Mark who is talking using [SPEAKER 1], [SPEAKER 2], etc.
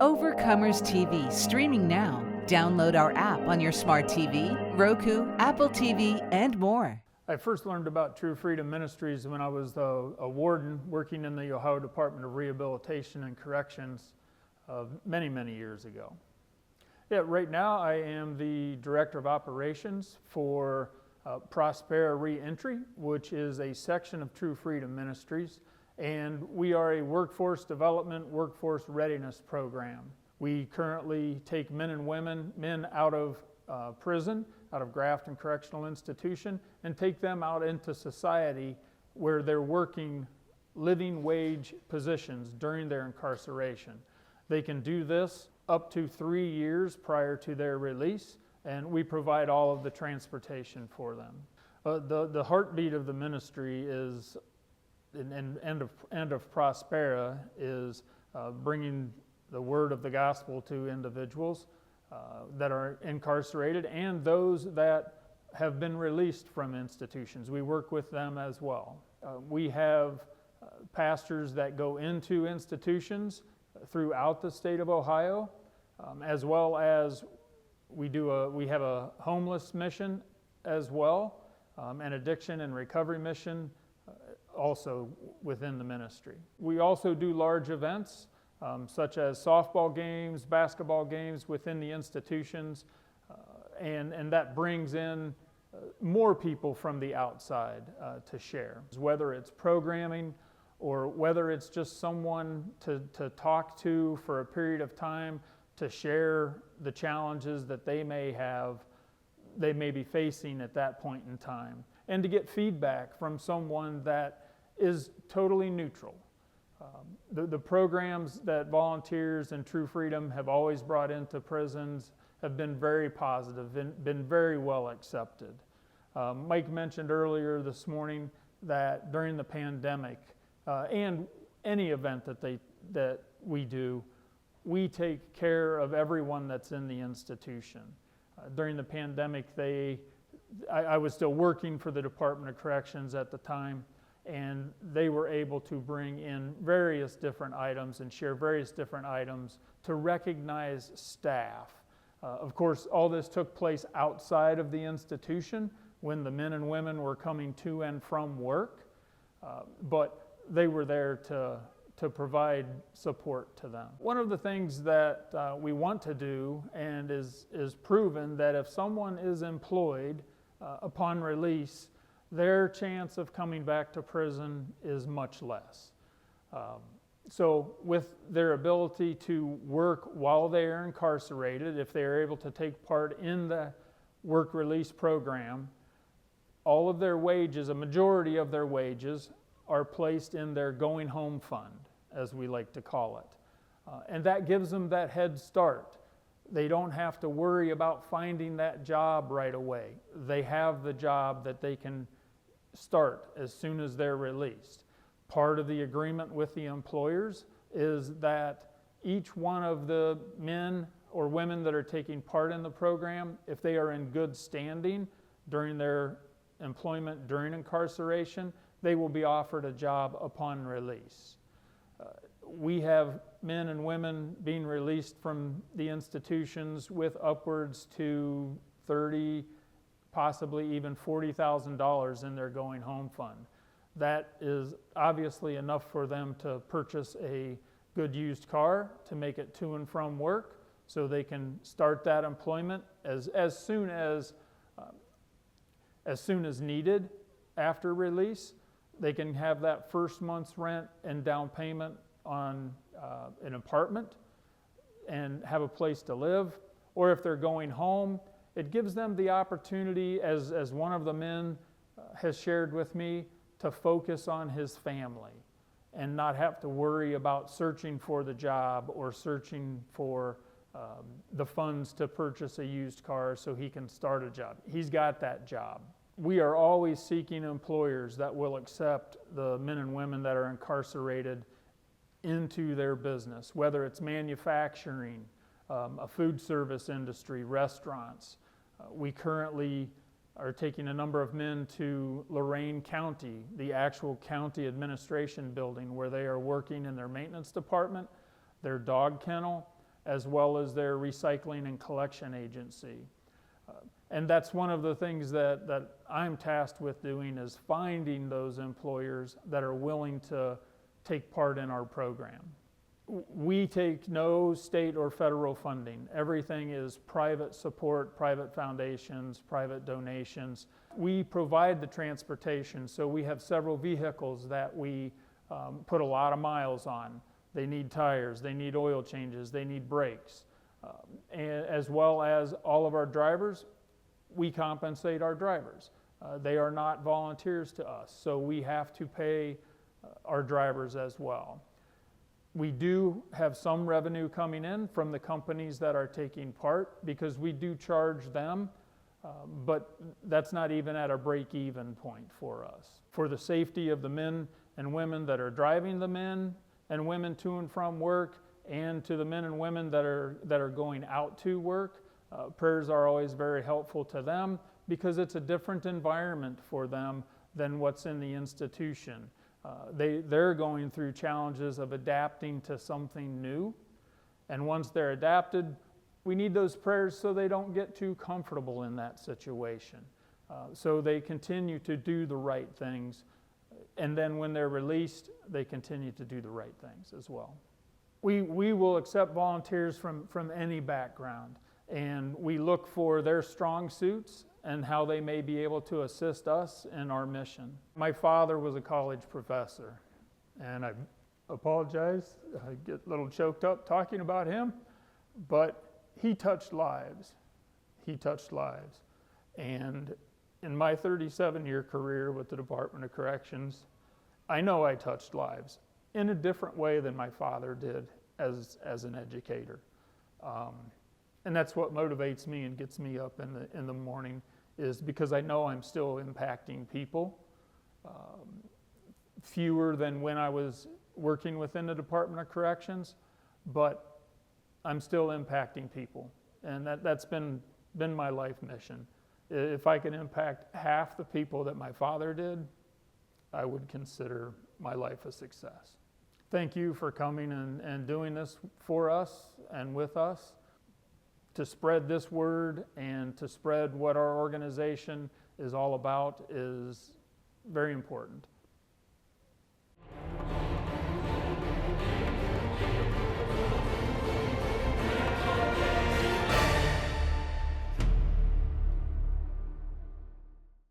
[SPEAKER 1] Overcomers TV, streaming now. Download our app on your smart TV, Roku, Apple TV, and more.
[SPEAKER 2] I first learned about True Freedom Ministries when I was a warden working in the Ohio Department of Rehabilitation and Corrections many, many years ago. Yeah, right now I am the Director of Operations for Prospera Reentry, which is a section of True Freedom Ministries, and we are a workforce development, workforce readiness program. We currently take men and women, men out of prison, out of Grafton Correctional Institution, and take them out into society where they're working living wage positions during their incarceration. They can do this up to 3 years prior to their release, and we provide all of the transportation for them. The heartbeat of the ministry is, and end of Prospera, is bringing the word of the gospel to individuals that are incarcerated and those that have been released from institutions. We work with them as well. We have pastors that go into institutions throughout the state of Ohio, as well as we have a homeless mission as well, an addiction and recovery mission also within the ministry. We also do large events such as softball games, basketball games within the institutions, and that brings in more people from the outside to share. Whether it's programming or whether it's just someone to talk to for a period of time to share the challenges that they may be facing at that point in time, and to get feedback from someone that is totally neutral. The programs that volunteers and True Freedom have always brought into prisons have been very positive and been very well accepted. Mike mentioned earlier this morning that during the pandemic and any event that we do, we take care of everyone that's in the institution. During the pandemic, I was still working for the Department of Corrections at the time, and they were able to bring in various different items and share various different items to recognize staff. Of course, all this took place outside of the institution when the men and women were coming to and from work, but they were there to provide support to them. One of the things that we want to do, and is proven, that if someone is employed upon release, their chance of coming back to prison is much less. So with their ability to work while they are incarcerated, if they are able to take part in the work release program, all of their wages, a majority of their wages, are placed in their going home fund, as we like to call it. And that gives them that head start. They don't have to worry about finding that job right away. They have the job that they can start as soon as they're released. Part of the agreement with the employers is that each one of the men or women that are taking part in the program, if they are in good standing during their employment during incarceration, they will be offered a job upon release. We have men and women being released from the institutions with upwards to $30,000, possibly even $40,000 in their going home fund. That is obviously enough for them to purchase a good used car to make it to and from work, so they can start that employment as soon as needed after release. They can have that first month's rent and down payment on an apartment and have a place to live. Or if they're going home, it gives them the opportunity, as one of the men has shared with me, to focus on his family and not have to worry about searching for the job or searching for the funds to purchase a used car so he can start a job. He's got that job. We are always seeking employers that will accept the men and women that are incarcerated into their business, whether it's manufacturing, a food service industry, restaurants. We currently are taking a number of men to Lorain County, the actual county administration building, where they are working in their maintenance department, their dog kennel, as well as their recycling and collection agency. And that's one of the things that I'm tasked with doing, is finding those employers that are willing to take part in our program. We take no state or federal funding. Everything is private support, private foundations, private donations. We provide the transportation, so we have several vehicles that we put a lot of miles on. They need tires, they need oil changes, they need brakes. And as well as all of our drivers, we compensate our drivers. They are not volunteers to us, so we have to pay our drivers as well. We do have some revenue coming in from the companies that are taking part, because we do charge them, but that's not even at a break-even point for us. For the safety of the men and women that are driving the men and women to and from work, and to the men and women that are going out to work, prayers are always very helpful to them, because it's a different environment for them than what's in the institution. They're going through challenges of adapting to something new, and once they're adapted, we need those prayers so they don't get too comfortable in that situation, so they continue to do the right things, and then when they're released, they continue to do the right things as well. We will accept volunteers from any background, and we look for their strong suits and how they may be able to assist us in our mission. My father was a college professor, and I apologize, I get a little choked up talking about him, but he touched lives. He touched lives. And in my 37-year career with the Department of Corrections, I know I touched lives in a different way than my father did as an educator. And that's what motivates me and gets me up in the morning, is because I know I'm still impacting people, fewer than when I was working within the Department of Corrections, but I'm still impacting people, and that's been my life mission. If I could impact half the people that my father did, I would consider my life a success. Thank you for coming and doing this for us and with us. To spread this word and to spread what our organization is all about is very important.